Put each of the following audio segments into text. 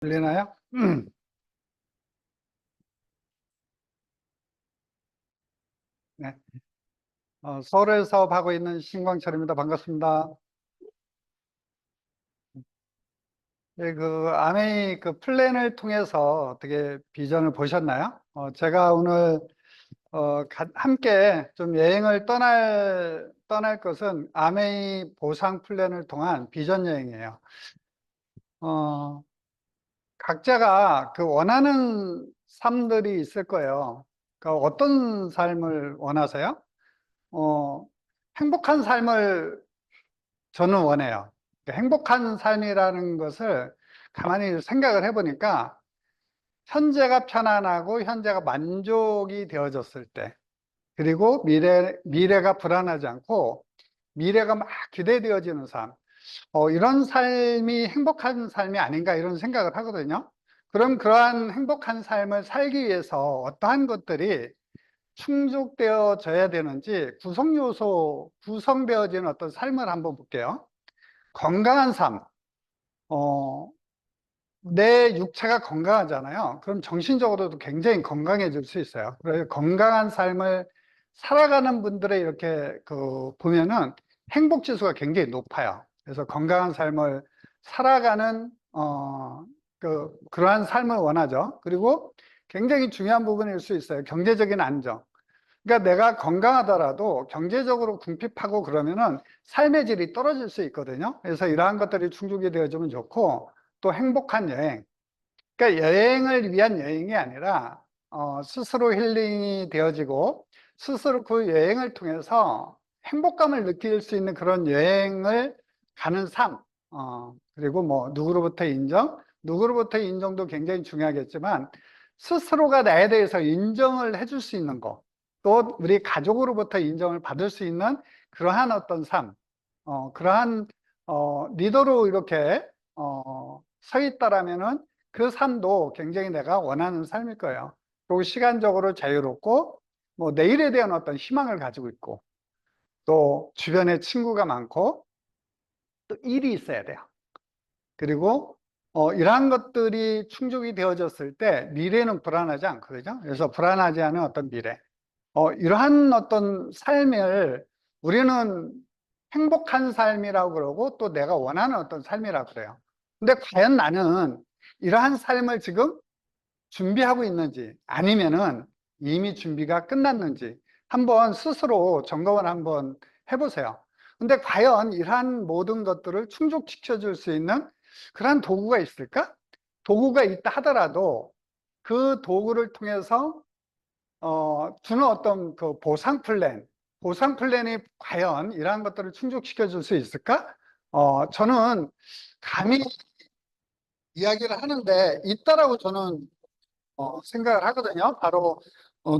들리나요? 네. 서울에서 하고 있는 신광철입니다. 반갑습니다. 네, 아메이 플랜을 통해서 어떻게 비전을 보셨나요? 제가 오늘 함께 좀 여행을 떠날 것은 아메이 보상 플랜을 통한 비전 여행이에요. 어, 각자가 원하는 삶들이 있을 거예요. 그러니까 어떤 삶을 원하세요? 어, 행복한 삶을 저는 원해요. 그러니까 행복한 삶이라는 것을 가만히 생각을 해보니까 현재가 편안하고 현재가 만족이 되어졌을 때, 그리고 미래가 불안하지 않고 미래가 막 기대되어지는 삶, 이런 삶이 행복한 삶이 아닌가 이런 생각을 하거든요. 그럼 그러한 행복한 삶을 살기 위해서 어떠한 것들이 충족되어져야 되는지 구성되어지는 어떤 삶을 한번 볼게요. 건강한 삶. 어, 내 육체가 건강하잖아요. 그럼 정신적으로도 굉장히 건강해질 수 있어요. 그래서 건강한 삶을 살아가는 분들의 이렇게 보면은 행복 지수가 굉장히 높아요. 그래서 건강한 삶을 살아가는, 그러한 삶을 원하죠. 그리고 굉장히 중요한 부분일 수 있어요. 경제적인 안정. 그러니까 내가 건강하더라도 경제적으로 궁핍하고 그러면은 삶의 질이 떨어질 수 있거든요. 그래서 이러한 것들이 충족이 되어주면 좋고, 또 행복한 여행. 그러니까 여행을 위한 여행이 아니라, 스스로 힐링이 되어지고, 스스로 그 여행을 통해서 행복감을 느낄 수 있는 그런 여행을 가는 삶. 그리고 뭐, 누구로부터 인정도 굉장히 중요하겠지만, 스스로가 나에 대해서 인정을 해줄 수 있는 거. 또 우리 가족으로부터 인정을 받을 수 있는 그러한 어떤 삶, 그러한 리더로 이렇게 서 있다라면은 그 삶도 굉장히 내가 원하는 삶일 거예요. 그리고 시간적으로 자유롭고 뭐 내일에 대한 어떤 희망을 가지고 있고 또 주변에 친구가 많고 또 일이 있어야 돼요. 그리고 이러한 것들이 충족이 되어졌을 때 미래는 불안하지 않거든요. 그래서 불안하지 않은 어떤 미래. 이러한 어떤 삶을 우리는 행복한 삶이라고 그러고 또 내가 원하는 어떤 삶이라고 그래요. 근데 과연 나는 이러한 삶을 지금 준비하고 있는지 아니면은 이미 준비가 끝났는지 한번 스스로 점검을 한번 해보세요. 근데 과연 이러한 모든 것들을 충족시켜 줄 수 있는 그러한 도구가 있을까? 도구가 있다 하더라도 그 도구를 통해서 주는 어떤 보상 플랜이 과연 이러한 것들을 충족시켜 줄 수 있을까? 저는 감히 이야기를 하는데 있다라고 저는 생각을 하거든요. 바로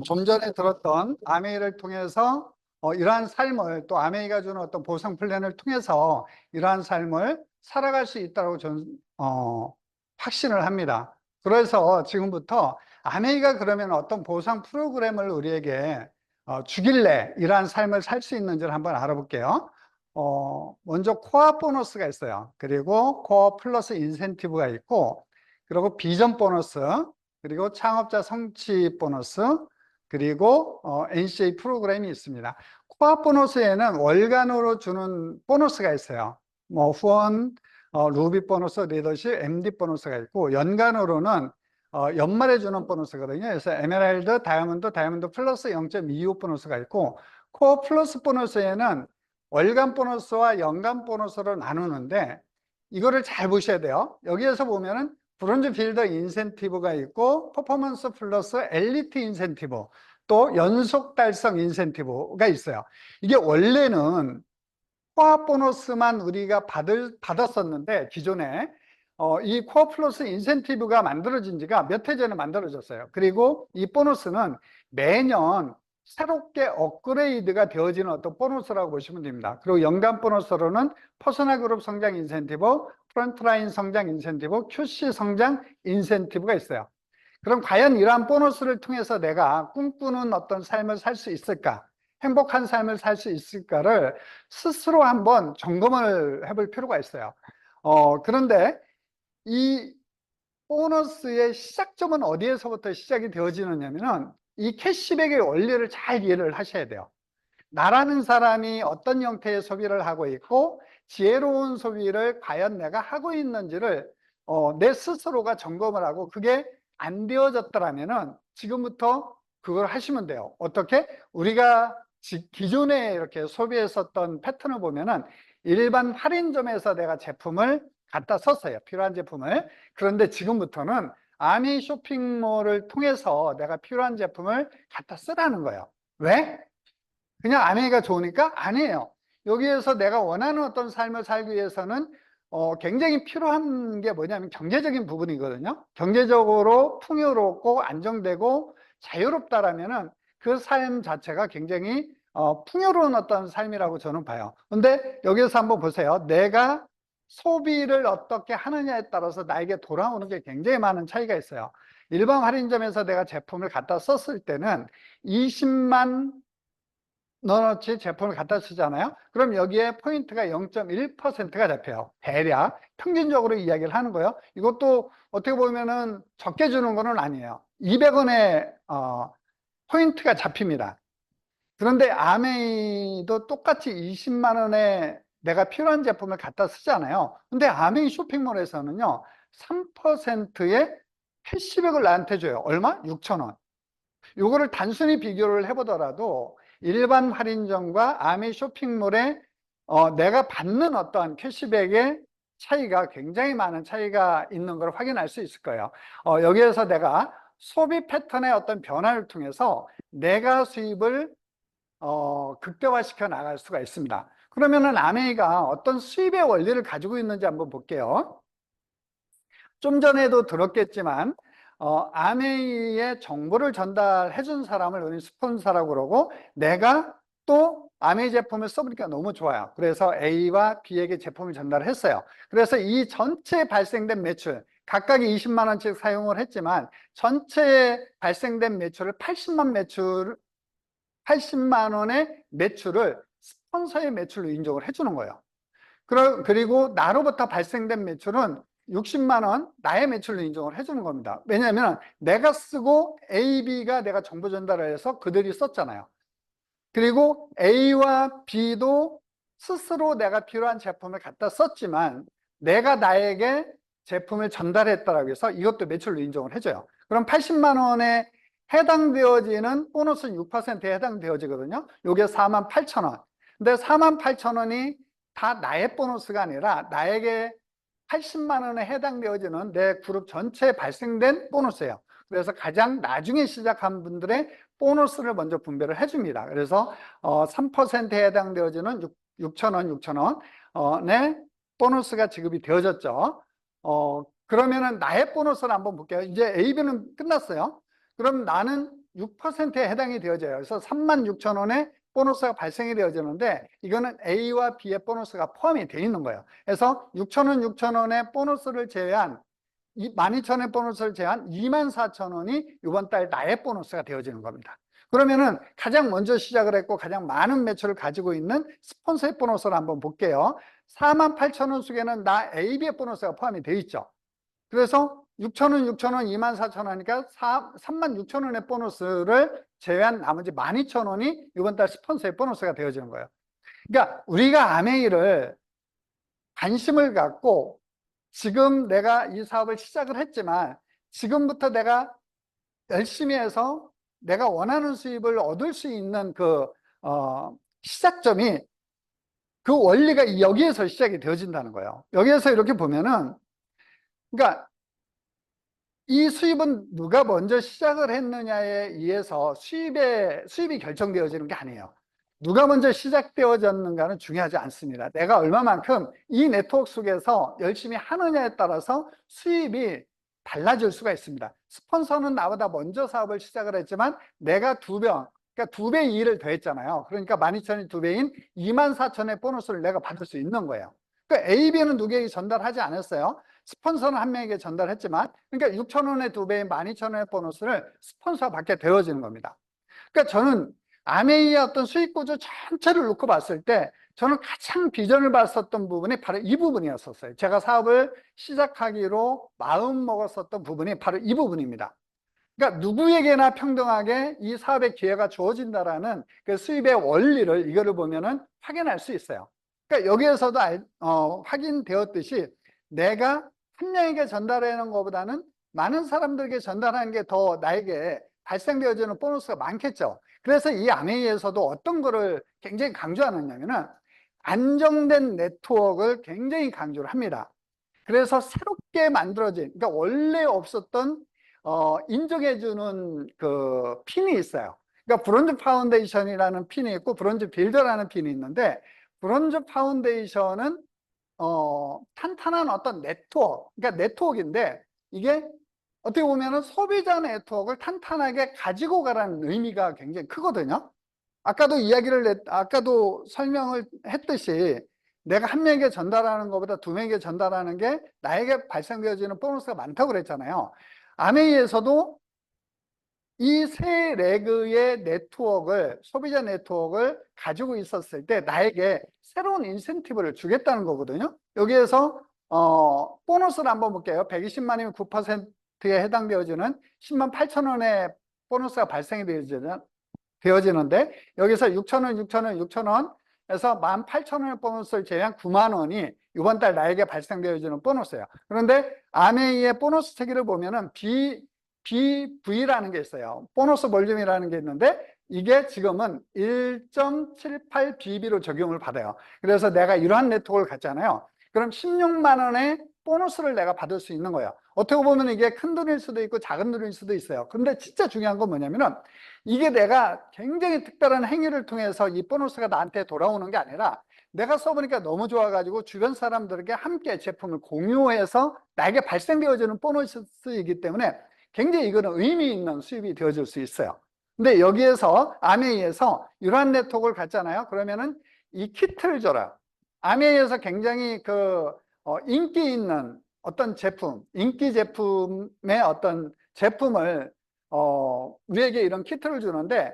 좀 전에 들었던 아메이를 통해서 이러한 삶을 또 아메이가 주는 어떤 보상 플랜을 통해서 이러한 삶을 살아갈 수 있다고 저는 확신을 합니다. 그래서 지금부터 아메이가 그러면 어떤 보상 프로그램을 우리에게 주길래 이러한 삶을 살 수 있는지를 한번 알아볼게요. 먼저 코어 보너스가 있어요. 그리고 코어 플러스 인센티브가 있고, 그리고 비전 보너스, 그리고 창업자 성취 보너스, 그리고 NCA 프로그램이 있습니다. 코어 보너스에는 월간으로 주는 보너스가 있어요. 뭐 후원, 루비 보너스, 리더십, MD 보너스가 있고, 연간으로는 연말에 주는 보너스거든요. 그래서 에메랄드, 다이아몬드 플러스 0.25 보너스가 있고, 코어 플러스 보너스에는 월간 보너스와 연간 보너스로 나누는데, 이거를 잘 보셔야 돼요. 여기에서 보면은 브론즈 빌더 인센티브가 있고 퍼포먼스 플러스 엘리트 인센티브 또 연속 달성 인센티브가 있어요. 이게 원래는 코어 보너스만 우리가 받았었는데 기존에 이 코어 플러스 인센티브가 만들어진 지가 몇 해 전에 만들어졌어요. 그리고 이 보너스는 매년 새롭게 업그레이드가 되어지는 어떤 보너스라고 보시면 됩니다. 그리고 연간 보너스로는 퍼스널 그룹 성장 인센티브, 프론트라인 성장 인센티브, QC 성장 인센티브가 있어요. 그럼 과연 이러한 보너스를 통해서 내가 꿈꾸는 어떤 삶을 살 수 있을까? 행복한 삶을 살 수 있을까를 스스로 한번 점검을 해볼 필요가 있어요. 그런데 이 보너스의 시작점은 어디에서부터 시작이 되어지느냐면은 이 캐시백의 원리를 잘 이해를 하셔야 돼요. 나라는 사람이 어떤 형태의 소비를 하고 있고 지혜로운 소비를 과연 내가 하고 있는지를 내 스스로가 점검을 하고 그게 안 되어졌더라면은 지금부터 그걸 하시면 돼요. 어떻게? 우리가 기존에 이렇게 소비했었던 패턴을 보면은 일반 할인점에서 내가 제품을 갖다 썼어요. 필요한 제품을. 그런데 지금부터는 아미 쇼핑몰을 통해서 내가 필요한 제품을 갖다 쓰라는 거예요. 왜? 그냥 아메이가 좋으니까? 아니에요. 여기에서 내가 원하는 어떤 삶을 살기 위해서는 굉장히 필요한 게 뭐냐면 경제적인 부분이거든요. 경제적으로 풍요롭고 안정되고 자유롭다라면은 그 삶 자체가 굉장히 풍요로운 어떤 삶이라고 저는 봐요. 근데 여기서 한번 보세요. 내가 소비를 어떻게 하느냐에 따라서 나에게 돌아오는 게 굉장히 많은 차이가 있어요. 일반 할인점에서 내가 제품을 갖다 썼을 때는 20만 너너치 제품을 갖다 쓰잖아요. 그럼 여기에 포인트가 0.1%가 잡혀요. 대략 평균적으로 이야기를 하는 거예요. 이것도 어떻게 보면은 적게 주는 거는 아니에요. 200원의 포인트가 잡힙니다. 그런데 아메이도 똑같이 20만 원에 내가 필요한 제품을 갖다 쓰잖아요. 근데 아메이 쇼핑몰에서는요 3%의 캐시백을 나한테 줘요. 얼마? 6,000원. 요거를 단순히 비교를 해보더라도 일반 할인점과 아미 쇼핑몰에 내가 받는 어떠한 캐시백의 차이가 굉장히 많은 차이가 있는 걸 확인할 수 있을 거예요. 여기에서 내가 소비 패턴의 어떤 변화를 통해서 내가 수입을 극대화시켜 나갈 수가 있습니다. 그러면은 아메이가 어떤 수입의 원리를 가지고 있는지 한번 볼게요. 좀 전에도 들었겠지만 아메이의 정보를 전달해 준 사람을 우리 스폰서라고 그러고 내가 또 아메이 제품을 써보니까 너무 좋아요. 그래서 A와 B에게 제품을 전달했어요. 그래서 이 전체 발생된 매출 각각이 20만 원씩 사용을 했지만 전체에 발생된 매출을 80만 원의 매출을 스폰서의 매출로 인정을 해주는 거예요. 그리고 나로부터 발생된 매출은 60만 원 나의 매출로 인정을 해주는 겁니다. 왜냐하면 내가 쓰고 A, B가 내가 정보 전달을 해서 그들이 썼잖아요. 그리고 A와 B도 스스로 내가 필요한 제품을 갖다 썼지만 내가 나에게 제품을 전달했다라고 해서 이것도 매출로 인정을 해줘요. 그럼 80만 원에 해당되어지는 보너스는 6%에 해당되어지거든요. 이게 48,000원. 근데 48,000원이 다 나의 보너스가 아니라 나에게 80만 원에 해당되어지는 내 그룹 전체에 발생된 보너스예요. 그래서 가장 나중에 시작한 분들의 보너스를 먼저 분배를 해줍니다. 그래서 3%에 해당되어지는 6,000원의 보너스가 지급이 되어졌죠. 그러면은 나의 보너스를 한번 볼게요. 이제 A, B는 끝났어요. 그럼 나는 6%에 해당이 되어져요. 그래서 36,000원의 보너스가 발생이 되어지는데 이거는 A와 B의 보너스가 포함이 되어 있는 거예요. 그래서 6,000원의 보너스를 제외한 12,000원의 보너스를 제한 24,000원이 이번 달 나의 보너스가 되어지는 겁니다. 그러면은 가장 먼저 시작을 했고 가장 많은 매출을 가지고 있는 스폰서의 보너스를 한번 볼게요. 48,000원 속에는 나 AB의 보너스가 포함이 되어 있죠. 그래서 6,000원, 24,000원이니까 36,000원의 보너스를 제외한 나머지 12,000원이 이번 달 스폰서의 보너스가 되어지는 거예요. 그러니까 우리가 아메이를 관심을 갖고 지금 내가 이 사업을 시작을 했지만 지금부터 내가 열심히 해서 내가 원하는 수입을 얻을 수 있는 그 시작점이 그 원리가 여기에서 시작이 되어진다는 거예요. 여기에서 이렇게 보면은 그러니까 이 수입은 누가 먼저 시작을 했느냐에 의해서 수입이 결정되어지는 게 아니에요. 누가 먼저 시작되어졌는가는 중요하지 않습니다. 내가 얼마만큼 이 네트워크 속에서 열심히 하느냐에 따라서 수입이 달라질 수가 있습니다. 스폰서는 나보다 먼저 사업을 시작을 했지만 내가 그러니까 2배 일을 더했잖아요. 그러니까 12,000원이 2배인 24,000원의 보너스를 내가 받을 수 있는 거예요. 그러니까 A, B는 누구에게 전달하지 않았어요. 스폰서는 한 명에게 전달했지만 그러니까 6,000원의 2배인 12,000원의 보너스를 스폰서가 받게 되어지는 겁니다. 그러니까 저는 아메이의 어떤 수익 구조 전체를 놓고 봤을 때 저는 가장 비전을 봤었던 부분이 바로 이 부분이었었어요. 제가 사업을 시작하기로 마음 먹었었던 부분이 바로 이 부분입니다. 그러니까 누구에게나 평등하게 이 사업의 기회가 주어진다라는 그 수입의 원리를 이거를 보면은 확인할 수 있어요. 그러니까 여기에서도 확인되었듯이 내가 한 명에게 전달하는 것보다는 많은 사람들에게 전달하는 게 더 나에게 발생되어지는 보너스가 많겠죠. 그래서 이 아메이에서도 어떤 거를 굉장히 강조하느냐면은 안정된 네트워크를 굉장히 강조를 합니다. 그래서 새롭게 만들어진, 그러니까 원래 없었던 인정해주는 그 핀이 있어요. 그러니까 브론즈 파운데이션이라는 핀이 있고 브론즈 빌더라는 핀이 있는데, 브론즈 파운데이션은 탄탄한 어떤 네트워크, 그러니까 네트워크인데, 이게 어떻게 보면은 소비자 네트워크를 탄탄하게 가지고 가라는 의미가 굉장히 크거든요. 아까도 설명을 했듯이 내가 한 명에게 전달하는 것보다 두 명에게 전달하는 게 나에게 발생되어지는 보너스가 많다고 그랬잖아요. 아메이에서도 이 세 레그의 소비자 네트워크를 가지고 있었을 때 나에게 새로운 인센티브를 주겠다는 거거든요. 여기에서 보너스를 한번 볼게요. 120만이면 9%에 해당되어지는 10만 8천 원의 보너스가 발생이 되어지는데, 여기서 6천 원, 6천 원, 6천 원에서 18,000원의 보너스를 제외한 9만 원이 이번 달 나에게 발생되어지는 보너스예요. 그런데 아메이의 보너스 체계를 보면은 BV라는 게 있어요. 보너스 볼륨이라는 게 있는데, 이게 지금은 1.78BB로 적용을 받아요. 그래서 내가 이러한 네트워크를 갖잖아요. 그럼 16만 원의 보너스를 내가 받을 수 있는 거예요. 어떻게 보면 이게 큰 돈일 수도 있고 작은 돈일 수도 있어요. 근데 진짜 중요한 건 뭐냐면은, 이게 내가 굉장히 특별한 행위를 통해서 이 보너스가 나한테 돌아오는 게 아니라, 내가 써보니까 너무 좋아가지고 주변 사람들에게 함께 제품을 공유해서 나에게 발생되어지는 보너스이기 때문에 굉장히 이거는 의미 있는 수입이 되어질 수 있어요. 근데 여기에서 아메이에서 이러한 네트워크를 갖잖아요. 그러면은 이 키트를 줘라. 아메이에서 굉장히 인기 있는 어떤 제품, 인기 제품의 어떤 제품을 우리에게 이런 키트를 주는데,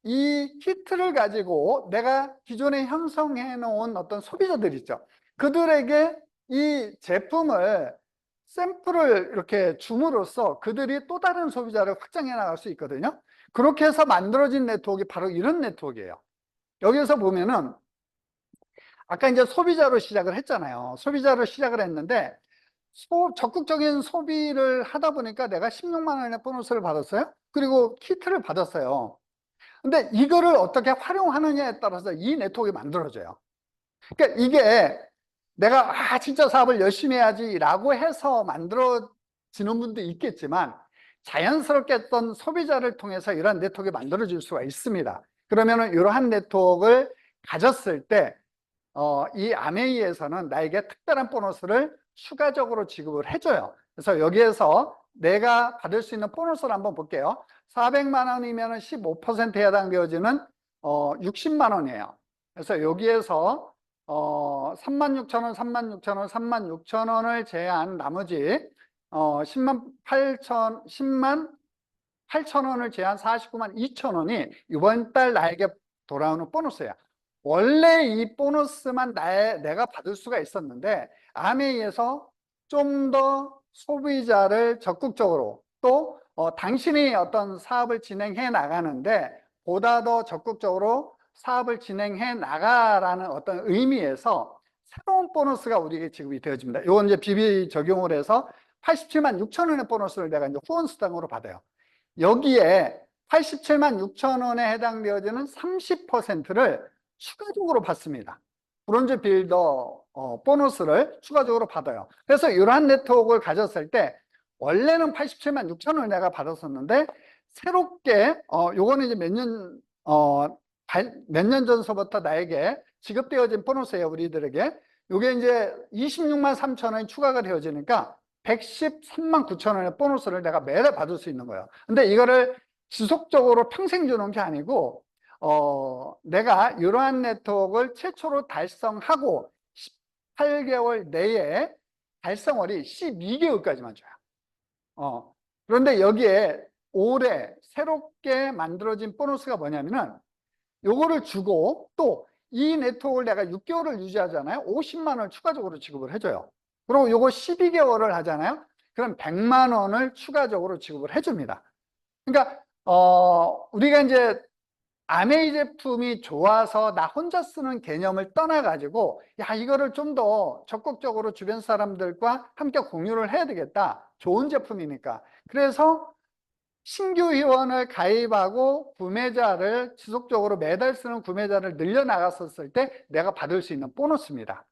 이 키트를 가지고 내가 기존에 형성해 놓은 어떤 소비자들 있죠. 그들에게 이 제품을 샘플을 이렇게 줌으로써 그들이 또 다른 소비자를 확장해 나갈 수 있거든요. 그렇게 해서 만들어진 네트워크가 바로 이런 네트워크예요. 여기서 보면은 아까 이제 소비자로 시작을 했잖아요. 소비자로 시작을 했는데 적극적인 소비를 하다 보니까 내가 16만 원의 보너스를 받았어요. 그리고 키트를 받았어요. 근데 이거를 어떻게 활용하느냐에 따라서 이 네트워크가 만들어져요. 그러니까 이게 내가 진짜 사업을 열심히 해야지라고 해서 만들어지는 분도 있겠지만, 자연스럽게 어떤 소비자를 통해서 이러한 네트워크가 만들어질 수가 있습니다. 그러면은 이러한 네트워크를 가졌을 때 이 아메이에서는 나에게 특별한 보너스를 추가적으로 지급을 해줘요. 그래서 여기에서 내가 받을 수 있는 보너스를 한번 볼게요. 400만 원이면 15%에 해당되어지는 60만 원이에요. 그래서 여기에서 36,000원, 36,000원, 36,000원을 제외한 나머지 10만 8천 원을 제한 49만 2천 원이 이번 달 나에게 돌아오는 보너스야. 원래 이 보너스만 내가 받을 수가 있었는데, 아메이에서 좀 더 소비자를 적극적으로 또 당신이 어떤 사업을 진행해 나가는데 보다 더 적극적으로 사업을 진행해 나가라는 어떤 의미에서 새로운 보너스가 우리에게 지급이 되어집니다. 이건 이제 BB 적용을 해서 87만 6천 원의 보너스를 내가 이제 후원수당으로 받아요. 여기에 87만 6천 원에 해당되어지는 30%를 추가적으로 받습니다. 브론즈 빌더 보너스를 추가적으로 받아요. 그래서 이러한 네트워크를 가졌을 때 원래는 87만 6천 원을 내가 받았었는데, 새롭게 요거는 이제 몇 년 전서부터 나에게 지급되어진 보너스예요. 우리들에게 요게 이제 26만 3천 원이 추가가 되어지니까 113만 9천 원의 보너스를 내가 매달 받을 수 있는 거예요. 근데 이거를 지속적으로 평생 주는 게 아니고 내가 이러한 네트워크를 최초로 달성하고 18개월 내에 달성월이 12개월까지만 줘요. 그런데 여기에 올해 새롭게 만들어진 보너스가 뭐냐면은 요거를 주고 또 이 네트워크를 내가 6개월을 유지하잖아요. 50만 원을 추가적으로 지급을 해줘요. 그리고 요거 12개월을 하잖아요. 그럼 100만 원을 추가적으로 지급을 해줍니다. 그러니까 우리가 이제 아메이 제품이 좋아서 나 혼자 쓰는 개념을 떠나가지고, 야, 이거를 좀 더 적극적으로 주변 사람들과 함께 공유를 해야 되겠다. 좋은 제품이니까. 그래서 신규 회원을 가입하고 구매자를 지속적으로 매달 쓰는 구매자를 늘려나갔었을 때 내가 받을 수 있는 보너스입니다.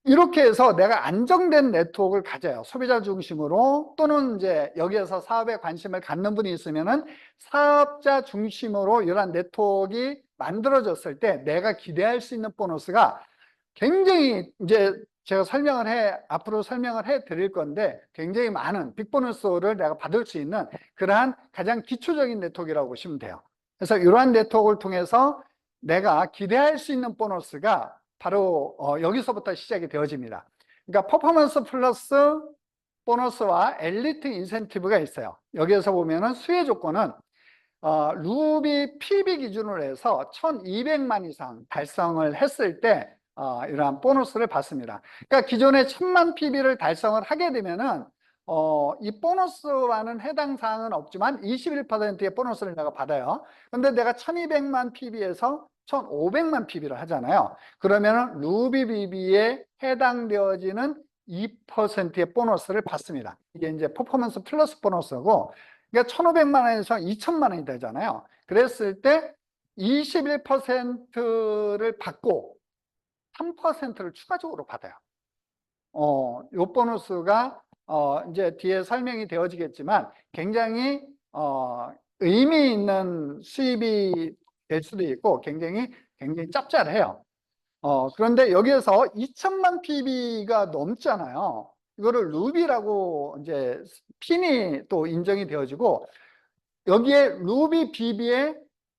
이렇게 해서 내가 안정된 네트워크를 가져요. 소비자 중심으로, 또는 이제 여기에서 사업에 관심을 갖는 분이 있으면은 사업자 중심으로 이러한 네트워크가 만들어졌을 때 내가 기대할 수 있는 보너스가 굉장히, 이제 제가 앞으로 설명을 해 드릴 건데, 굉장히 많은 빅보너스를 내가 받을 수 있는 그러한 가장 기초적인 네트워크라고 보시면 돼요. 그래서 이러한 네트워크를 통해서 내가 기대할 수 있는 보너스가 바로 여기서부터 시작이 되어집니다. 그러니까 퍼포먼스 플러스 보너스와 엘리트 인센티브가 있어요. 여기에서 보면은 수혜 조건은 루비 PB 기준으로 해서 1200만 이상 달성을 했을 때 이러한 보너스를 받습니다. 그러니까 기존에 1000만 PB를 달성을 하게 되면은 이 보너스와는 해당 사항은 없지만 21%의 보너스를 내가 받아요. 근데 내가 1200만 PB에서 1500만 PB를 하잖아요. 그러면은 루비 BB에 해당되어지는 2%의 보너스를 받습니다. 이게 이제 퍼포먼스 플러스 보너스고, 그러니까 1500만 원에서 2000만 원이 되잖아요. 그랬을 때 21%를 받고 3%를 추가적으로 받아요. 요 보너스가 이제 뒤에 설명이 되어지겠지만 굉장히 의미 있는 수입이 될 수도 있고 굉장히 짭짤해요. 그런데 여기에서 2000만 PB가 넘잖아요. 이거를 루비라고 이제 핀이 또 인정이 되어지고, 여기에 루비 BB에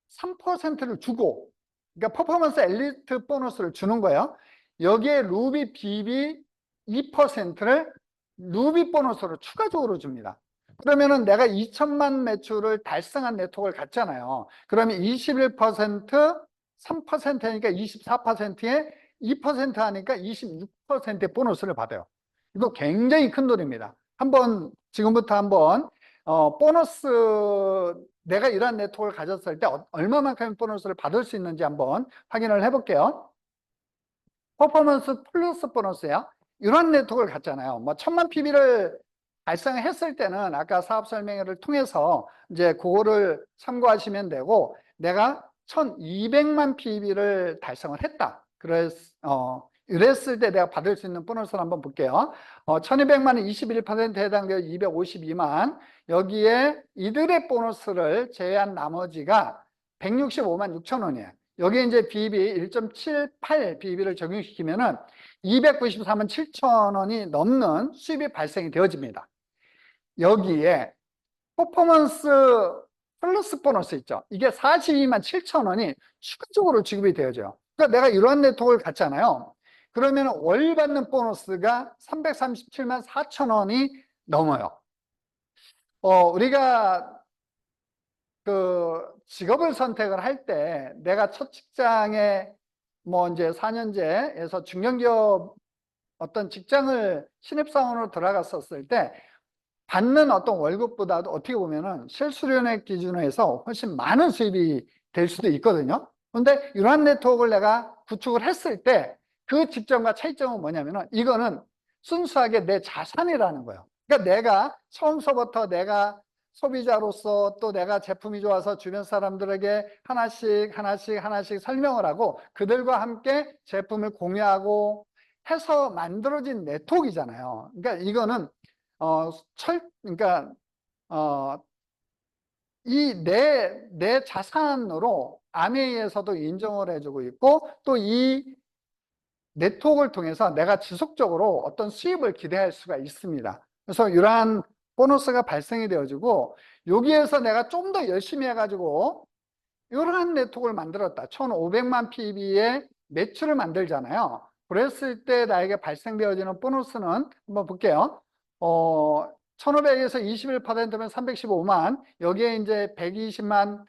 3%를 주고, 그러니까 퍼포먼스 엘리트 보너스를 주는 거예요. 여기에 루비 BB 2%를 루비 보너스로 추가적으로 줍니다. 그러면은 내가 2000만 매출을 달성한 네트워크를 갖잖아요. 그러면 21%, 3%니까 24%에 2% 하니까 26%의 보너스를 받아요. 이거 굉장히 큰 돈입니다. 지금부터 한번 보너스, 내가 이러한 네트워크를 가졌을 때 얼마만큼 보너스를 받을 수 있는지 한번 확인을 해볼게요. 퍼포먼스 플러스 보너스예요. 이런 네트워크를 갖잖아요. 뭐 1000만 PB를 달성했을 때는 아까 사업 설명회를 통해서 이제 그거를 참고하시면 되고, 내가 1200만 PB를 달성을 했다. 이랬을 때 내가 받을 수 있는 보너스를 한번 볼게요. 1200만은 21%에 해당되어 252만, 여기에 이들의 보너스를 제외한 나머지가 165만 6천 원이에요. 여기에 이제 BB 1.78 BB를 적용시키면은 294만 7천 원이 넘는 수입이 발생이 되어집니다. 여기에 퍼포먼스 플러스 보너스 있죠. 이게 42만 7천 원이 추가적으로 지급이 되어져요. 그러니까 내가 이러한 네트워크를 갖잖아요. 그러면 월 받는 보너스가 337만 4천 원이 넘어요. 우리가 그 직업을 선택을 할 때 내가 첫 직장에 뭐 이제 4년제에서 중견기업 어떤 직장을 신입사원으로 들어갔었을 때 받는 어떤 월급보다도 어떻게 보면은 실수령액 기준으로 해서 훨씬 많은 수입이 될 수도 있거든요. 그런데 이러한 네트워크를 내가 구축을 했을 때 그 직점과 차이점은 뭐냐면은 이거는 순수하게 내 자산이라는 거예요. 그러니까 내가 처음서부터 내가 소비자로서, 또 내가 제품이 좋아서 주변 사람들에게 하나씩 설명을 하고 그들과 함께 제품을 공유하고 해서 만들어진 네트워크이잖아요. 그러니까 이거는 그러니까 내 자산으로 아메이에서도 인정을 해주고 있고, 또 이 네트워크를 통해서 내가 지속적으로 어떤 수입을 기대할 수가 있습니다. 그래서 이러한 보너스가 발생이 되어지고, 여기에서 내가 좀 더 열심히 해가지고 이러한 네트워크를 만들었다. 1500만 PB의 매출을 만들잖아요. 그랬을 때 나에게 발생되어지는 보너스는 한번 볼게요. 1500에서 21%면 315만, 여기에 이제 120만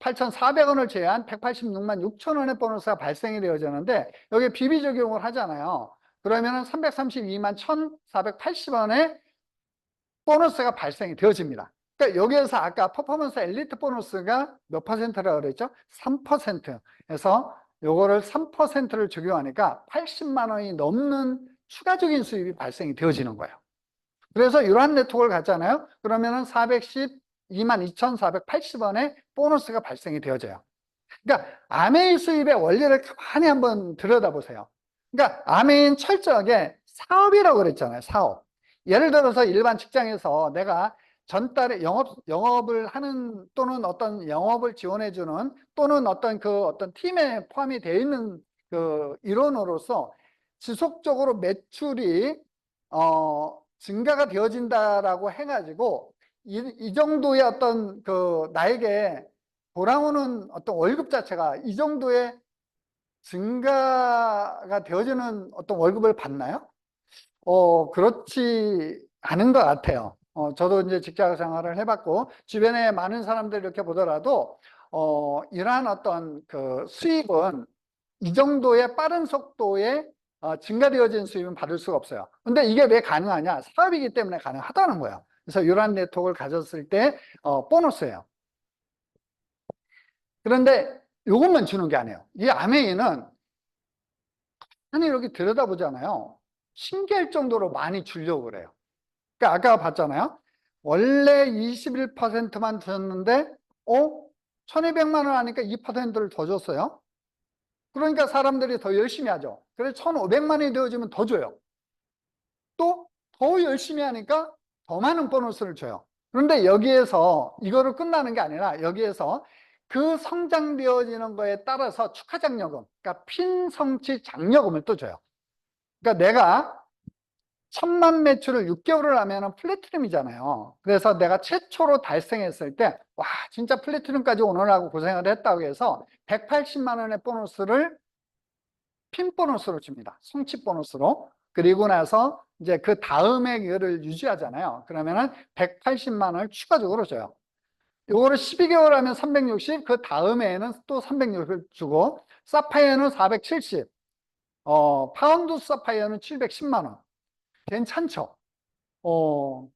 8,400원을 제외한 186만 6천 원의 보너스가 발생이 되어지는데 여기에 비비 적용을 하잖아요. 그러면은 332만 1,480원의 보너스가 발생이 되어집니다. 그러니까 여기에서 아까 퍼포먼스 엘리트 보너스가 몇 퍼센트라고 그랬죠? 3%에서 요거를 3%를 적용하니까 80만 원이 넘는 추가적인 수입이 발생이 되어지는 거예요. 그래서 이러한 네트워크를 갖잖아요. 그러면은 412만 2,480원의 보너스가 발생이 되어져요. 그러니까 아메이 수입의 원리를 가만히 한번 들여다보세요. 그러니까 아메이는 철저하게 사업이라고 그랬잖아요. 사업. 예를 들어서 일반 직장에서 내가 전달에 영업을 하는 또는 어떤 영업을 지원해주는 또는 어떤 팀에 포함이 되어 있는 그 일원으로서 지속적으로 매출이 증가가 되어진다라고 해가지고 이 정도의 어떤 그 나에게 돌아오는 어떤 월급 자체가 이 정도의 증가가 되어지는 어떤 월급을 받나요? 그렇지 않은 것 같아요. 저도 이제 직장 생활을 해봤고, 주변에 많은 사람들 이렇게 보더라도, 이러한 어떤 그 수입은 이 정도의 빠른 속도의 증가되어진 수입은 받을 수가 없어요. 근데 이게 왜 가능하냐? 사업이기 때문에 가능하다는 거예요. 그래서 이러한 네트워크를 가졌을 때, 보너스예요. 그런데 이것만 주는 게 아니에요. 이 아메이는 아니 이렇게 들여다보잖아요. 신기할 정도로 많이 주려고 그래요. 그러니까 아까 봤잖아요. 원래 21%만 줬는데 1200만 원 하니까 2%를 더 줬어요. 그러니까 사람들이 더 열심히 하죠. 그래서 1500만 원이 되어지면 더 줘요. 또 더 열심히 하니까 더 많은 보너스를 줘요. 그런데 여기에서 이거를 끝나는 게 아니라 여기에서 그 성장되어지는 거에 따라서 축하장려금, 그러니까 핀성취 장려금을 또 줘요. 그러니까 내가 1,000만 매출을 6개월을 하면은 플래티넘이잖아요. 그래서 내가 최초로 달성했을 때, 와, 진짜 플래티넘까지 오느라고 고생을 했다고 해서 180만 원의 보너스를 핀 보너스로 줍니다. 성취 보너스로. 그리고 나서 이제 그 다음에 이거를 유지하잖아요. 그러면은 180만 원을 추가적으로 줘요. 요거를 12개월 하면 360, 그 다음에는 또 360을 주고, 사파이어는 470, 파운드 사파이어는 710만 원. 괜찮죠? 어,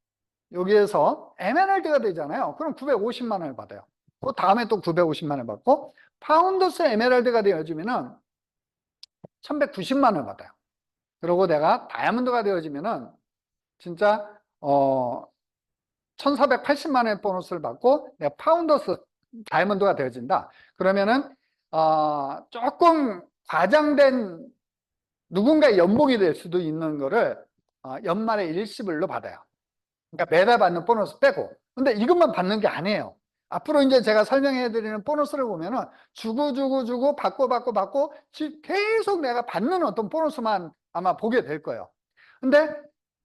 여기에서 에메랄드가 되잖아요. 그럼 950만 원을 받아요. 그 다음에 또 950만 원을 받고, 파운더스 에메랄드가 되어지면은 1190만 원을 받아요. 그리고 내가 다이아몬드가 되어지면은 진짜 1480만 원의 보너스를 받고 내가 파운더스 다이아몬드가 되어진다. 그러면은 조금 과장된 누군가의 연봉이 될 수도 있는 거를 연말에 일시불로 받아요. 그러니까 매달 받는 보너스 빼고. 근데 이것만 받는 게 아니에요. 앞으로 이제 제가 설명해 드리는 보너스를 보면은 주고 받고 계속 내가 받는 어떤 보너스만 아마 보게 될 거예요. 근데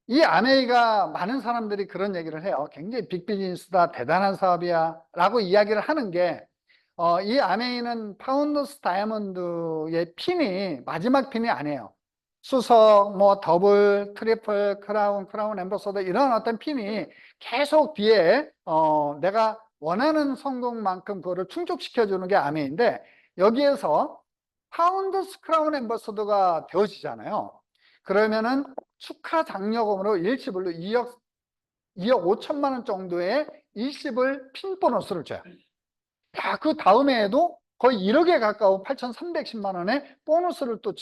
이 아메이가 많은 사람들이 그런 얘기를 해요. 굉장히 빅비즈니스다, 대단한 사업이야 라고 이야기를 하는 게 이 아메이는 파운더스 다이아몬드의 핀이 마지막 핀이 아니에요. 수석, 뭐 더블, 트리플, 크라운 앰버서더 이런 어떤 핀이 계속 뒤에 내가 원하는 성공만큼 그거를 충족시켜주는 게 아메인데 여기에서 파운더스 크라운 앰버서더가 되어지잖아요. 그러면은 축하 장려금으로 일시불로 2억 5천만 원 정도의 일시불 핀 보너스를 줘요. 야, 그 다음에에도 거의 1억에 가까운 8,310만 원의 보너스를 또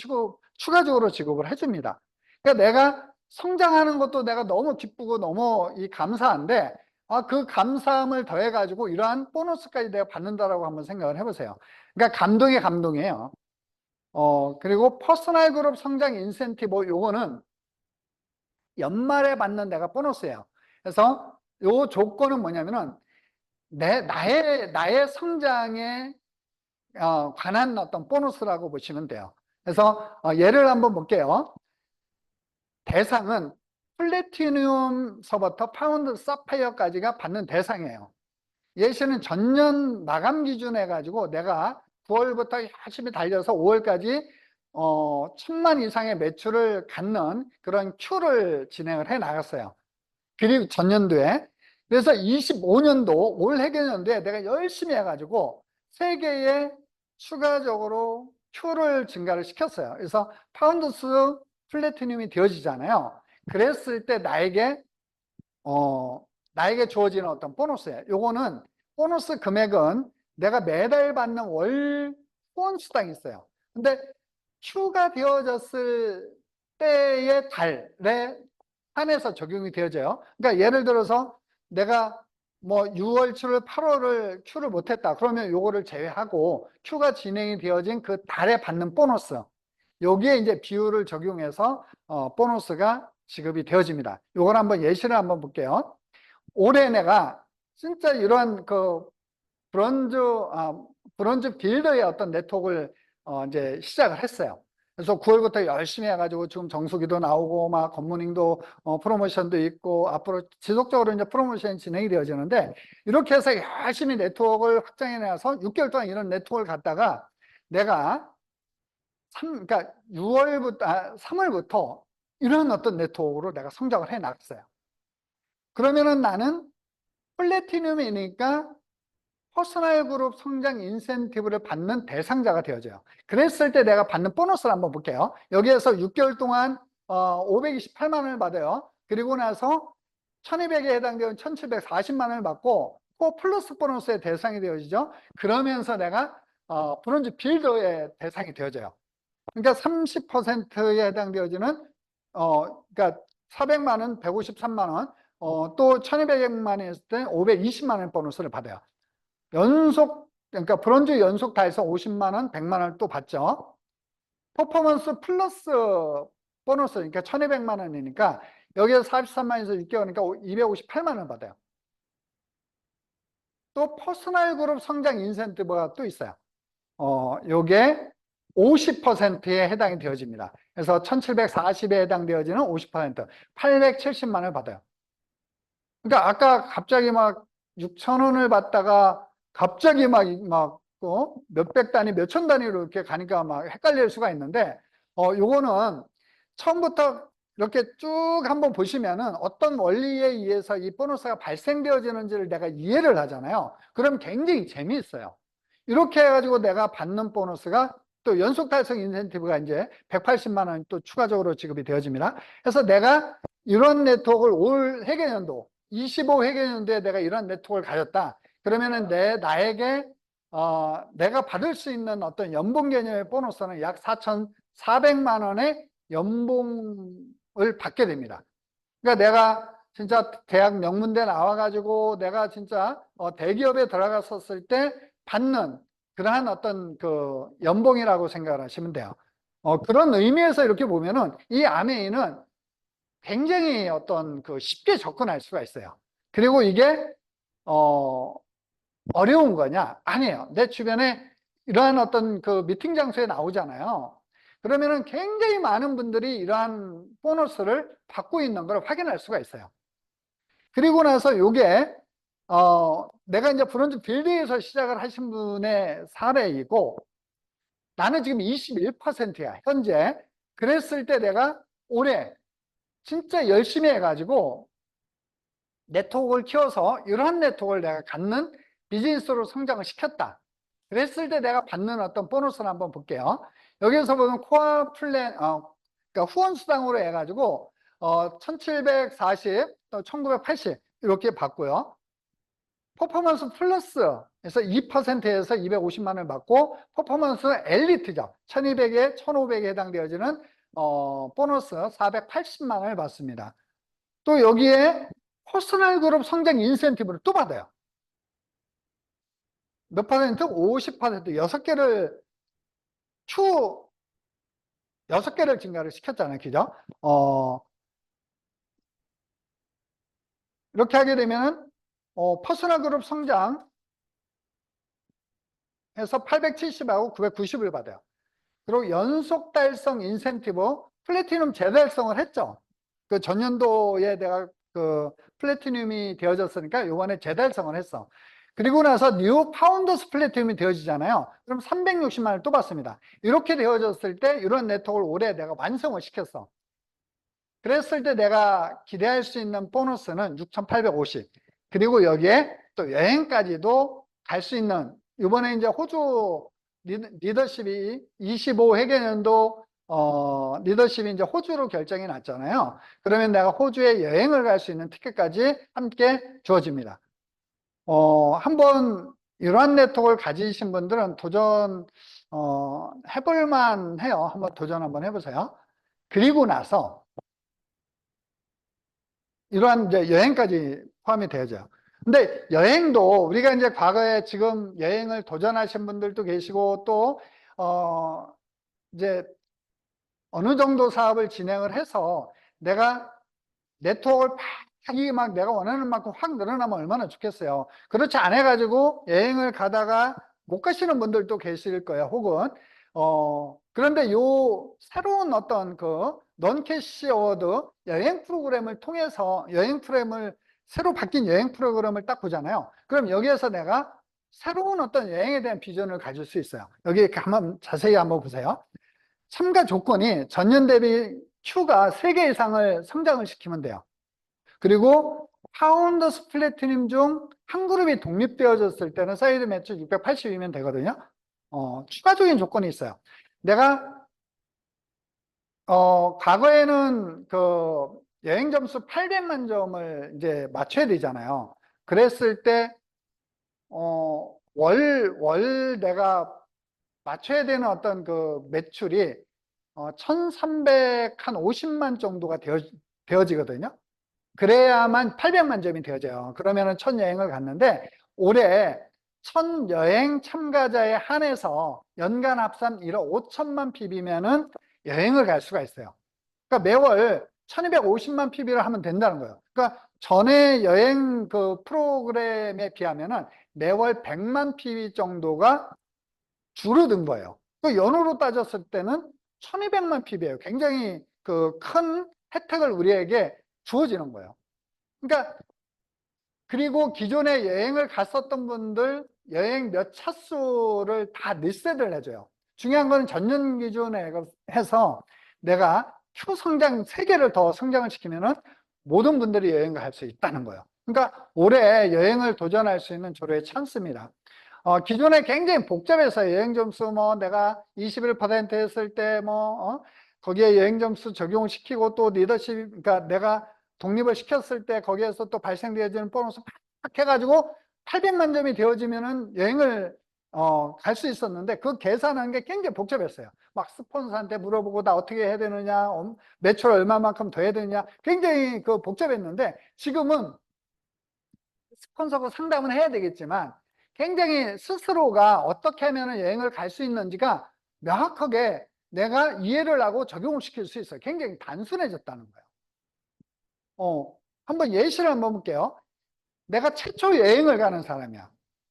추가적으로 지급을 해줍니다. 그러니까 내가 성장하는 것도 내가 너무 기쁘고 너무 감사한데, 그 감사함을 더해가지고 이러한 보너스까지 내가 받는다라고 한번 생각을 해보세요. 그러니까 감동이에요. 그리고 퍼스널 그룹 성장 인센티브, 요거는 연말에 받는 내가 보너스예요. 그래서 요 조건은 뭐냐면은, 나의 성장에 관한 어떤 보너스라고 보시면 돼요. 그래서 예를 한번 볼게요. 대상은 플래티늄서부터 파운드 사파이어까지가 받는 대상이에요. 예시는 전년 마감 기준 해가지고 내가 9월부터 열심히 달려서 5월까지 1,000만 이상의 매출을 갖는 그런 큐를 진행을 해 나갔어요. 그리고 전년도에. 그래서 25년도 올 해계년도에 내가 열심히 해가지고 3개의 추가적으로 Q를 증가를 시켰어요. 그래서 파운드스 플래티늄이 되어지잖아요. 그랬을 때 나에게 주어지는 어떤 보너스예요. 요거는 보너스 금액은 내가 매달 받는 월 후원 수당이 있어요. 근데 Q가 되어졌을 때의 달에 한해서 적용이 되어져요. 그러니까 예를 들어서 내가 뭐 6월, 7월, 8월을 Q를 못했다. 그러면 요거를 제외하고 Q가 진행이 되어진 그 달에 받는 보너스, 여기에 이제 비율을 적용해서 보너스가 지급이 되어집니다. 요걸 한번 예시를 한번 볼게요. 올해 내가 진짜 이러한 그 브론즈, 브론즈 빌더의 어떤 네트워크를 이제 시작을 했어요. 그래서 9월부터 열심히 해가지고 지금 정수기도 나오고 막 굿모닝도 프로모션도 있고 앞으로 지속적으로 이제 프로모션이 진행이 되어지는데, 이렇게 해서 열심히 네트워크를 확장해 내서 6개월 동안 이런 네트워크를 갖다가 내가 그러니까 3월부터 이런 어떤 네트워크로 내가 성장을 해 나갔어요. 그러면은 나는 플래티늄이니까 퍼스널 그룹 성장 인센티브를 받는 대상자가 되어져요. 그랬을 때 내가 받는 보너스를 한번 볼게요. 여기에서 6개월 동안 528만 원을 받아요. 그리고 나서 1200에 해당되는 1740만 원을 받고 또 플러스 보너스의 대상이 되어지죠. 그러면서 내가 브론즈 빌더의 대상이 되어져요. 그러니까 30%에 해당되어지는 그러니까 400만 원, 153만 원, 또 1200만 원 했을 때 520만 원 보너스를 받아요. 그러니까 브론즈 연속 달성 50만 원, 100만 원을 또 받죠. 퍼포먼스 플러스 보너스, 그러니까 1200만 원이니까 여기에서 43만 원에서 6개월이니까 258만 원 받아요. 또 퍼스널 그룹 성장 인센티브가 또 있어요. 요게 50%에 해당이 되어집니다. 그래서 1740에 해당되어지는 50%, 870만 원을 받아요. 그러니까 아까 갑자기 막 6천 원을 받다가 갑자기 막 몇백 단위, 몇천 단위로 이렇게 가니까 막 헷갈릴 수가 있는데, 요거는 처음부터 이렇게 쭉 한번 보시면은 어떤 원리에 의해서 이 보너스가 발생되어지는지를 내가 이해를 하잖아요. 그럼 굉장히 재미있어요. 이렇게 해가지고 내가 받는 보너스가 또 연속 달성 인센티브가 이제 180만 원이 또 추가적으로 지급이 되어집니다. 그래서 내가 이런 네트워크를 올 회계연도 25회계연도에 내가 이런 네트워크를 가졌다. 그러면은 나에게 내가 받을 수 있는 어떤 연봉 개념의 보너스는 약 4,400만 원의 연봉을 받게 됩니다. 그러니까 내가 진짜 대학 명문대 나와가지고 내가 진짜 대기업에 들어갔었을 때 받는 그러한 어떤 그 연봉이라고 생각을 하시면 돼요. 그런 의미에서 이렇게 보면은 이 아메이는 굉장히 어떤 그 쉽게 접근할 수가 있어요. 그리고 이게 어려운 거냐? 아니에요. 내 주변에 이러한 어떤 그 미팅 장소에 나오잖아요. 그러면은 굉장히 많은 분들이 이러한 보너스를 받고 있는 걸 확인할 수가 있어요. 그리고 나서 요게 내가 이제 브론즈 빌드에서 시작을 하신 분의 사례이고, 나는 지금 21%야 현재. 그랬을 때 내가 올해 진짜 열심히 해가지고 네트워크를 키워서 이러한 네트워크를 내가 갖는 비즈니스로 성장을 시켰다. 그랬을 때 내가 받는 어떤 보너스를 한번 볼게요. 여기서 보면 코어 플랜, 그러니까 후원 수당으로 해가지고 1740, 또 1980 이렇게 받고요. 퍼포먼스 플러스에서 2%에서 250만 원을 받고, 퍼포먼스 엘리트죠. 1200에 1500에 해당되어지는 보너스 480만 원을 받습니다. 또 여기에 퍼스널 그룹 성장 인센티브를 또 받아요. 몇 퍼센트? 50%, 6개를 추 6개를 증가를 시켰잖아요. 그죠? 이렇게 하게 되면은 퍼스널 그룹 성장해서 870하고 990을 받아요. 그리고 연속 달성 인센티브 플래티넘 재달성을 했죠. 그 전년도에 내가 그 플래티늄이 되어졌으니까 요번에 재달성을 했어. 그리고 나서 뉴 파운더스 플래티늄이 되어지잖아요. 그럼 360만 원을 또 받습니다. 이렇게 되어졌을 때 이런 네트워크를 올해 내가 완성을 시켰어. 그랬을 때 내가 기대할 수 있는 보너스는 6,850. 그리고 여기에 또 여행까지도 갈 수 있는 이번에 이제 호주 리더십이 25회계년도 리더십이 이제 호주로 결정이 났잖아요. 그러면 내가 호주에 여행을 갈 수 있는 티켓까지 함께 주어집니다. 한번 이러한 네트워크를 가지신 분들은 해볼만 해요. 한번 도전 한번 해보세요. 그리고 나서 이러한 이제 여행까지 포함이 되죠. 근데 여행도 우리가 이제 과거에 지금 여행을 도전하신 분들도 계시고 또, 이제 어느 정도 사업을 진행을 해서 내가 네트워크를 막 내가 원하는 만큼 확 늘어나면 얼마나 좋겠어요. 그렇지 않아 가지고 여행을 가다가 못 가시는 분들도 계실 거예요. 혹은 그런데 요 새로운 어떤 그 non-cash 어워드 여행 프로그램을 통해서 새로 바뀐 여행 프로그램을 딱 보잖아요. 그럼 여기에서 내가 새로운 어떤 여행에 대한 비전을 가질 수 있어요. 여기 이렇게 한번 자세히 한번 보세요. 참가 조건이 전년 대비 Q가 3개 이상을 성장을 시키면 돼요. 그리고 파운더스 플래티넘 중 한 그룹이 독립되어졌을 때는 사이드 매출 680이면 되거든요. 추가적인 조건이 있어요. 내가 과거에는 그 여행 점수 800만 점을 이제 맞춰야 되잖아요. 그랬을 때 월 내가 맞춰야 되는 어떤 그 매출이 1350만 정도가 되어지거든요. 그래야만 800만 점이 되어져요. 그러면은 첫 여행을 갔는데 올해 첫 여행 참가자에 한해서 연간 합산 1억 5천만 PB면은 여행을 갈 수가 있어요. 그러니까 매월 1250만 PB를 하면 된다는 거예요. 그러니까 전에 여행 그 프로그램에 비하면은 매월 100만 PB 정도가 줄어든 거예요. 그 연으로 따졌을 때는 1200만 PB예요. 굉장히 그 큰 혜택을 우리에게 주어지는 거예요. 그러니까 그리고 기존에 여행을 갔었던 분들 여행 몇 차수를 다 리셋을 해줘요. 중요한 건 전년 기준에 해서 내가 Q 성장 3개를 더 성장을 시키면은 모든 분들이 여행을 갈 수 있다는 거예요. 그러니까 올해 여행을 도전할 수 있는 조례의 찬스입니다. 기존에 굉장히 복잡해서 여행 점수 뭐 내가 21% 했을 때 거기에 여행 점수 적용시키고 또 리더십, 그러니까 내가 독립을 시켰을 때 거기에서 또 발생되어지는 보너스 팍 해가지고 800만 점이 되어지면은 여행을 갈 수 있었는데 그 계산하는 게 굉장히 복잡했어요. 막 스폰서한테 물어보고 나 어떻게 해야 되느냐, 매출 얼마만큼 더 해야 되느냐, 굉장히 그 복잡했는데 지금은 스폰서하고 상담은 해야 되겠지만 굉장히 스스로가 어떻게 하면 여행을 갈 수 있는지가 명확하게 내가 이해를 하고 적용을 시킬 수 있어요. 굉장히 단순해졌다는 거예요. 한번 예시를 한번 볼게요. 내가 최초 여행을 가는 사람이야.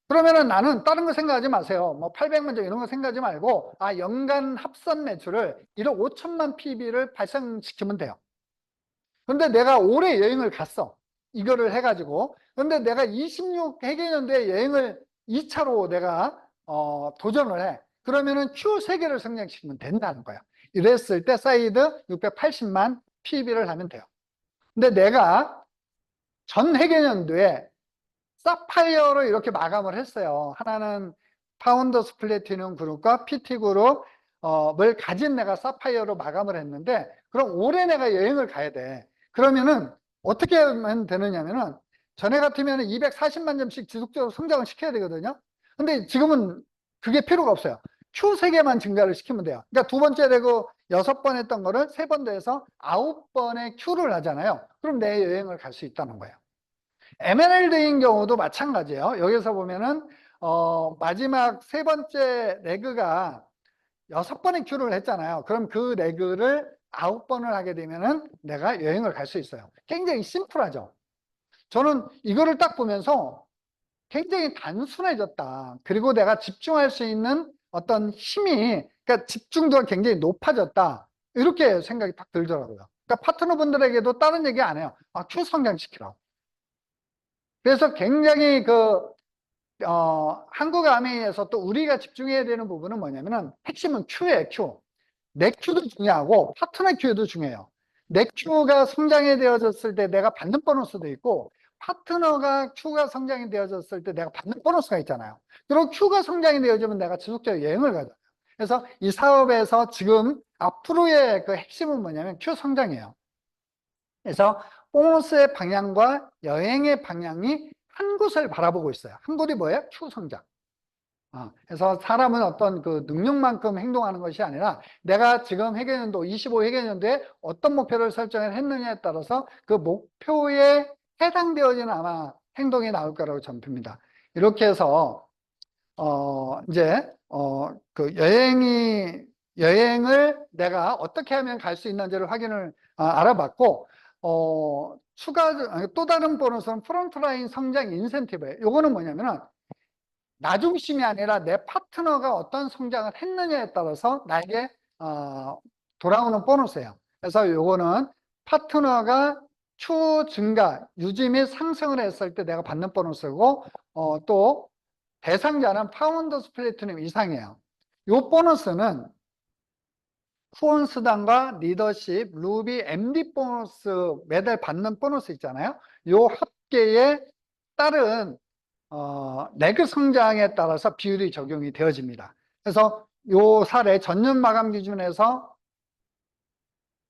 그러면은 나는 다른 거 생각하지 마세요. 뭐 800만 점 이런 거 생각하지 말고 연간 합산 매출을 1억 5천만 PB를 발생시키면 돼요. 근데 내가 올해 여행을 갔어. 이거를 해가지고. 근데 내가 26회계년도에 여행을 2차로 내가 도전을 해. 그러면은 Q 3개를 성장시키면 된다는 거야. 이랬을 때 사이드 680만 PB를 하면 돼요. 근데 내가 전 회계년도에 사파이어로 이렇게 마감을 했어요. 하나는 파운더스 플래티넘 그룹과 PT 그룹을 가진 내가 사파이어로 마감을 했는데 그럼 올해 내가 여행을 가야 돼. 그러면은 어떻게 하면 되느냐면은 전에 같으면 240만 점씩 지속적으로 성장을 시켜야 되거든요. 근데 지금은 그게 필요가 없어요. Q 3개만 증가를 시키면 돼요. 그러니까 두 번째 되고 6번 했던 거를 3번 더해서 9번의 Q를 하잖아요. 그럼 내 여행을 갈 수 있다는 거예요. M&A인 경우도 마찬가지예요. 여기서 보면은 마지막 3번째 레그가 6번의 Q를 했잖아요. 그럼 그 레그를 9번을 하게 되면은 내가 여행을 갈 수 있어요. 굉장히 심플하죠. 저는 이거를 딱 보면서 굉장히 단순해졌다. 그리고 내가 집중할 수 있는 어떤 힘이, 그러니까 집중도가 굉장히 높아졌다. 이렇게 생각이 딱 들더라고요. 그러니까 파트너분들에게도 다른 얘기 안 해요. Q 성장시키라고. 그래서 굉장히 한국아메이에서 또 우리가 집중해야 되는 부분은 뭐냐면은 핵심은 Q예요, Q. 내 Q도 중요하고 파트너 Q도 중요해요. 내 Q가 성장이 되어졌을 때 내가 받는 보너스도 있고 파트너가 Q가 성장이 되어졌을 때 내가 받는 보너스가 있잖아요. 그리고 Q가 성장이 되어지면 내가 지속적으로 여행을 가잖아요. 그래서 이 사업에서 지금 앞으로의 그 핵심은 뭐냐면 Q 성장이에요. 그래서 보너스의 방향과 여행의 방향이 한 곳을 바라보고 있어요. 한 곳이 뭐예요? Q 성장. 그래서 사람은 어떤 그 능력만큼 행동하는 것이 아니라 내가 지금 회계연도 25 회계연도에 어떤 목표를 설정을 했느냐에 따라서 그 목표에 해당되어지는 아마 행동이 나올 거라고 저는 봅니다. 이렇게 해서 이제 그 여행을 내가 어떻게 하면 갈 수 있는지를 확인을 알아봤고, 추가 또 다른 보너스는 프론트라인 성장 인센티브예요. 요거는 뭐냐면은 나 중심이 아니라 내 파트너가 어떤 성장을 했느냐에 따라서 나에게 돌아오는 보너스예요. 그래서 요거는 파트너가 추 증가, 유지 및 상승을 했을 때 내가 받는 보너스고, 또 대상자는 파운더스 플래티넘 이상이에요. 요 보너스는 후원 수당과 리더십, 루비, MD 보너스 매달 받는 보너스 있잖아요. 요 합계에 따른 레그 성장에 따라서 비율이 적용이 되어집니다. 그래서 요 사례 전년 마감 기준에서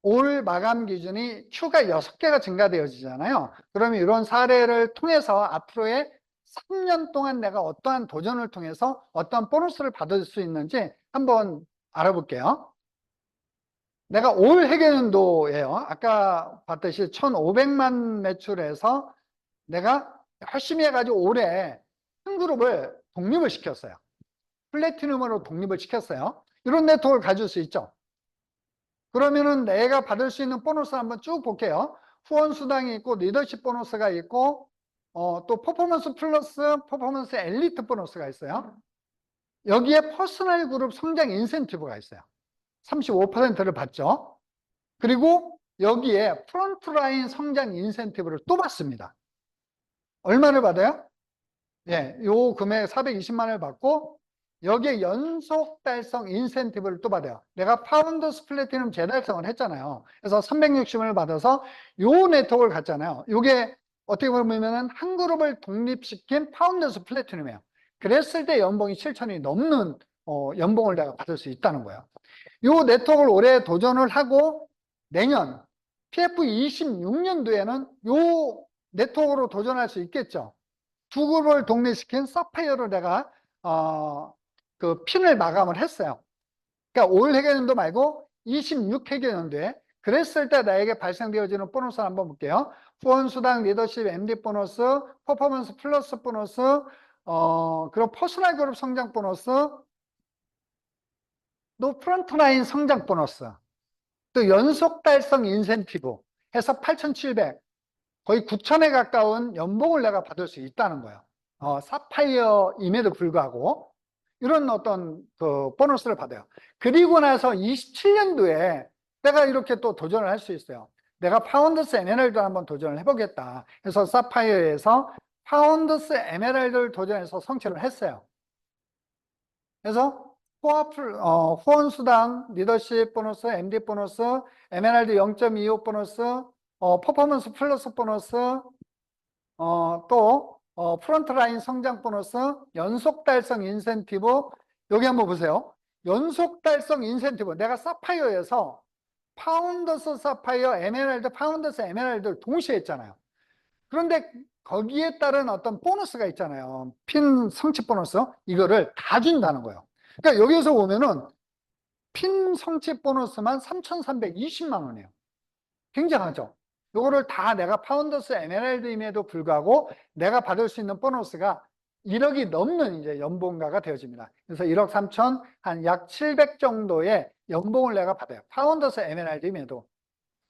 올 마감 기준이 Q가 6개가 증가되어지잖아요. 그러면 이런 사례를 통해서 앞으로의 3년 동안 내가 어떠한 도전을 통해서 어떠한 보너스를 받을 수 있는지 한번 알아볼게요. 내가 올 회계연도예요. 아까 봤듯이 1,500만 매출해서 내가 열심히 해가지고 올해 한 그룹을 독립을 시켰어요. 플래티넘으로 독립을 시켰어요. 이런 네트워크를 가질 수 있죠. 그러면은 내가 받을 수 있는 보너스 한번 쭉 볼게요. 후원 수당이 있고 리더십 보너스가 있고 또 퍼포먼스 플러스 퍼포먼스 엘리트 보너스가 있어요. 여기에 퍼스널 그룹 성장 인센티브가 있어요. 35%를 받죠. 그리고 여기에 프론트라인 성장 인센티브를 또 받습니다. 얼마를 받아요? 예, 요 금액 420만 원을 받고 여기에 연속 달성 인센티브를 또 받아요. 내가 파운더스 플래티넘 재달성을 했잖아요. 그래서 360원을 받아서 요 네트워크를 갔잖아요. 요게 어떻게 보면은 한 그룹을 독립시킨 파운더스 플래티넘이에요. 그랬을 때 연봉이 7천이 넘는 연봉을 내가 받을 수 있다는 거예요. 요 네트워크를 올해 도전을 하고 내년 PF 26년도에는 요 네트워크로 도전할 수 있겠죠. 두 그룹을 독립시킨 사파이어로 내가 그 핀을 마감을 했어요. 그러니까 올 회계연도 말고 26 회계연도에 그랬을 때 나에게 발생되어지는 보너스 한번 볼게요. 후원 수당, 리더십, MD 보너스, 퍼포먼스 플러스 보너스, 그리고 퍼스널 그룹 성장 보너스, 또 프론트라인 성장 보너스, 또 연속 달성 인센티브 해서 8,700, 거의 9천에 가까운 연봉을 내가 받을 수 있다는 거예요. 사파이어임에도 불구하고 이런 어떤 그 보너스를 받아요. 그리고 나서 27년도에 내가 이렇게 또 도전을 할 수 있어요. 내가 파운더스 에메랄드 한번 도전을 해보겠다. 그래서 사파이어에서 파운더스 에메랄드를 도전해서 성취를 했어요. 그래서 후원 수당, 리더십 보너스, MD 보너스, 에메랄드 0.25 보너스, 퍼포먼스 플러스 보너스, 또 프론트라인 성장 보너스, 연속 달성 인센티브. 여기 한번 보세요. 연속 달성 인센티브. 내가 사파이어에서 파운더스 사파이어, 에메랄드, 파운더스 에메랄드를 동시에 했잖아요. 그런데 거기에 따른 어떤 보너스가 있잖아요. 핀 성취 보너스. 이거를 다 준다는 거예요. 그러니까 여기서 보면은 핀 성취 보너스만 3,320만 원이에요. 굉장하죠. 요거를 다 내가 파운더스 에메랄드임에도 불구하고 내가 받을 수 있는 보너스가 1억이 넘는 이제 연봉가가 되어집니다. 그래서 1억 3천, 한 약 700 정도의 연봉을 내가 받아요. 파운더스 에메랄드임에도.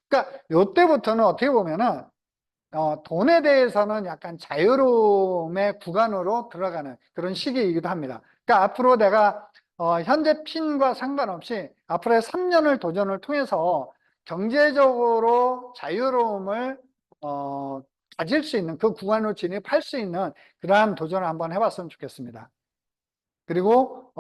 그러니까 요때부터는 어떻게 보면은 돈에 대해서는 약간 자유로움의 구간으로 들어가는 그런 시기이기도 합니다. 그러니까 앞으로 내가 현재 핀과 상관없이 앞으로의 3년을 도전을 통해서 경제적으로 자유로움을 가질 수 있는 그 구간으로 진입할 수 있는 그러한 도전을 한번 해봤으면 좋겠습니다. 그리고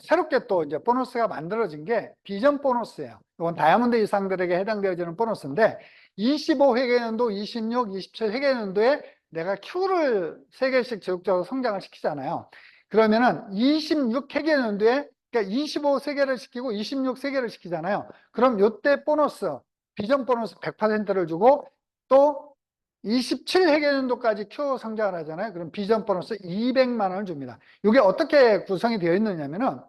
새롭게 또 이제 보너스가 만들어진 게 비전 보너스예요. 이건 다이아몬드 이상들에게 해당되어지는 보너스인데 25 회계연도, 26, 27 회계연도에 내가 Q를 3개씩 지속적으로 성장을 시키잖아요. 그러면은 26회계연도에 그러니까 25 3개를 시키고 26 3개를 시키잖아요. 그럼 요때 보너스, 비전 보너스 100%를 주고 또 27회계연도까지 Q 성장을 하잖아요. 그럼 비전 보너스 200만 원을 줍니다. 이게 어떻게 구성이 되어 있느냐면은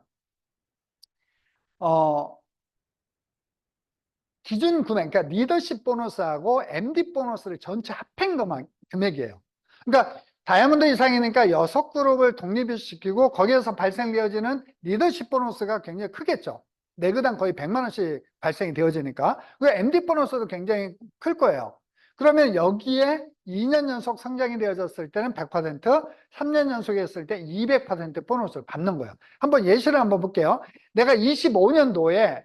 기준 금액, 그러니까 리더십 보너스하고 MD 보너스를 전체 합한 것만 금액이에요. 그러니까 다이아몬드 이상이니까 6그룹을 독립시키고 거기에서 발생되어지는 리더십 보너스가 굉장히 크겠죠. 네그당 거의 100만 원씩 발생이 되어지니까. 그 MD 보너스도 굉장히 클 거예요. 그러면 여기에 2년 연속 성장이 되어졌을 때는 100%, 3년 연속에 했을 때 200% 보너스를 받는 거예요. 한번 예시를 한번 볼게요. 내가 25년도에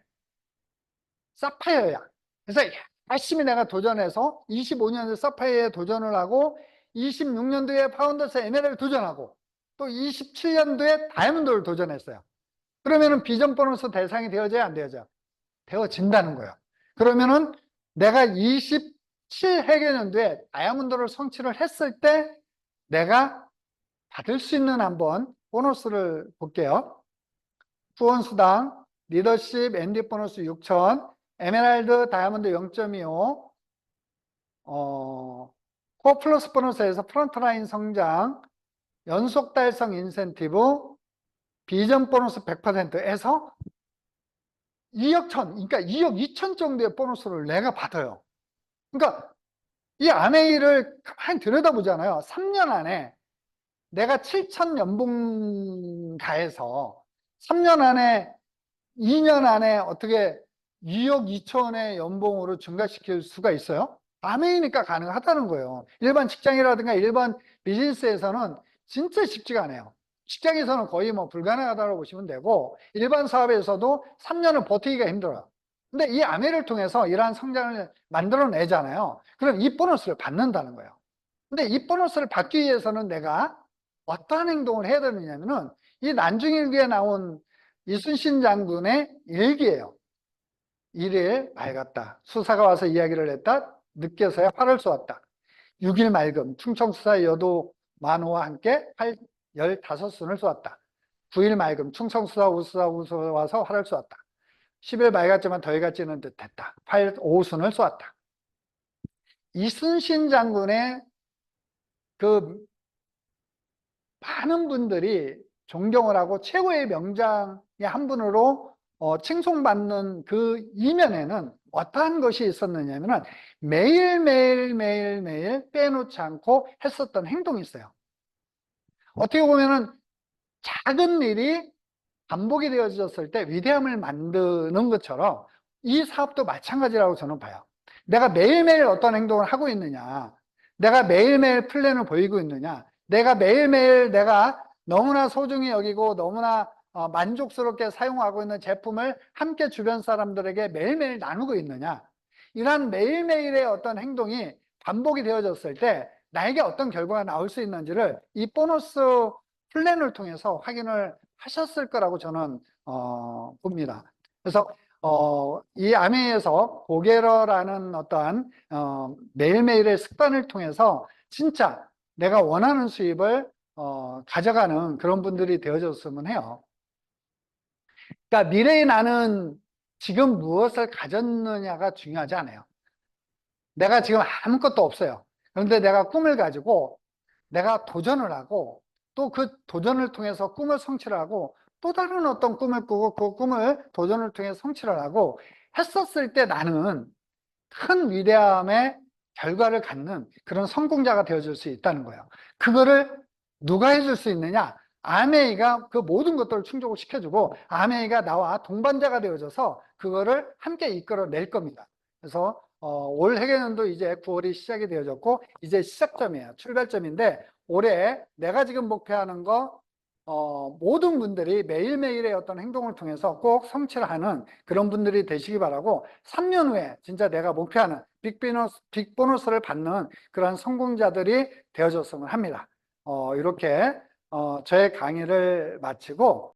사파이어야. 그래서 열심히 내가 도전해서 25년도에 사파이어에 도전을 하고 26년도에 파운더스 에메랄드 도전하고 또 27년도에 다이아몬드를 도전했어요. 그러면은 비전 보너스 대상이 되어져야 안 되어져? 되어진다는 거예요. 그러면은 내가 27회계년도에 다이아몬드를 성취를 했을 때 내가 받을 수 있는 한번 보너스를 볼게요. 후원수당, 리더십, 앤디 보너스 6천, 에메랄드, 다이아몬드 0.25, 코어 플러스 보너스에서 프론트라인 성장, 연속 달성 인센티브, 비전 보너스 100%에서 2억 천, 그러니까 2억 2천 정도의 보너스를 내가 받아요. 그러니까 이 안에를 가만히 들여다보잖아요. 3년 안에 내가 7천 연봉 가해서 3년 안에 2년 안에 어떻게 2억 2천의 연봉으로 증가시킬 수가 있어요? 아메이니까 가능하다는 거예요. 일반 직장이라든가 일반 비즈니스에서는 진짜 쉽지가 않아요. 직장에서는 거의 뭐 불가능하다고 보시면 되고 일반 사업에서도 3년을 버티기가 힘들어요. 근데 이 아메이를 통해서 이러한 성장을 만들어내잖아요. 그럼 이 보너스를 받는다는 거예요. 근데 이 보너스를 받기 위해서는 내가 어떠한 행동을 해야 되느냐면은 이 난중일기에 나온 이순신 장군의 일기예요. 1일 맑았다. 수사가 와서 이야기를 했다. 늦게서야 활을 쏘았다. 6일 맑음. 충청수사 여도 만호와 함께 활 15순을 쏘았다. 9일 맑음. 충청수사 우수사 와서 활을 쏘았다. 10일 맑았지만 더 익었지는 듯했다. 활 5순을 쏘았다. 이순신 장군의 그 많은 분들이 존경을 하고 최고의 명장의 한 분으로 칭송받는 그 이면에는 어떠한 것이 있었느냐면 매일매일 빼놓지 않고 했었던 행동이 있어요. 어떻게 보면은 작은 일이 반복이 되어졌을 때 위대함을 만드는 것처럼 이 사업도 마찬가지라고 저는 봐요. 내가 매일매일 어떤 행동을 하고 있느냐, 내가 매일매일 플랜을 보이고 있느냐, 내가 매일매일 내가 너무나 소중히 여기고 너무나 만족스럽게 사용하고 있는 제품을 함께 주변 사람들에게 매일매일 나누고 있느냐, 이러한 매일매일의 어떤 행동이 반복이 되어졌을 때 나에게 어떤 결과가 나올 수 있는지를 이 보너스 플랜을 통해서 확인을 하셨을 거라고 저는 봅니다. 그래서 이 아메에서 고게러라는 어떠한 매일매일의 습관을 통해서 진짜 내가 원하는 수입을 가져가는 그런 분들이 되어줬으면 해요. 그러니까 미래의 나는 지금 무엇을 가졌느냐가 중요하지 않아요. 내가 지금 아무것도 없어요. 그런데 내가 꿈을 가지고 내가 도전을 하고 또 그 도전을 통해서 꿈을 성취를 하고 또 다른 어떤 꿈을 꾸고 그 꿈을 도전을 통해서 성취를 하고 했었을 때 나는 큰 위대함의 결과를 갖는 그런 성공자가 되어줄 수 있다는 거예요. 그거를 누가 해줄 수 있느냐? 아메이가 그 모든 것들을 충족을 시켜주고 아메이가 나와 동반자가 되어줘서 그거를 함께 이끌어낼 겁니다. 그래서 올 해계년도 이제 9월이 시작이 되어졌고 이제 시작점이에요. 출발점인데 올해 내가 지금 목표하는 거 모든 분들이 매일매일의 어떤 행동을 통해서 꼭 성취를 하는 그런 분들이 되시기 바라고 3년 후에 진짜 내가 목표하는 빅 보너스를 받는 그런 성공자들이 되어줬으면 합니다. 이렇게 저의 강의를 마치고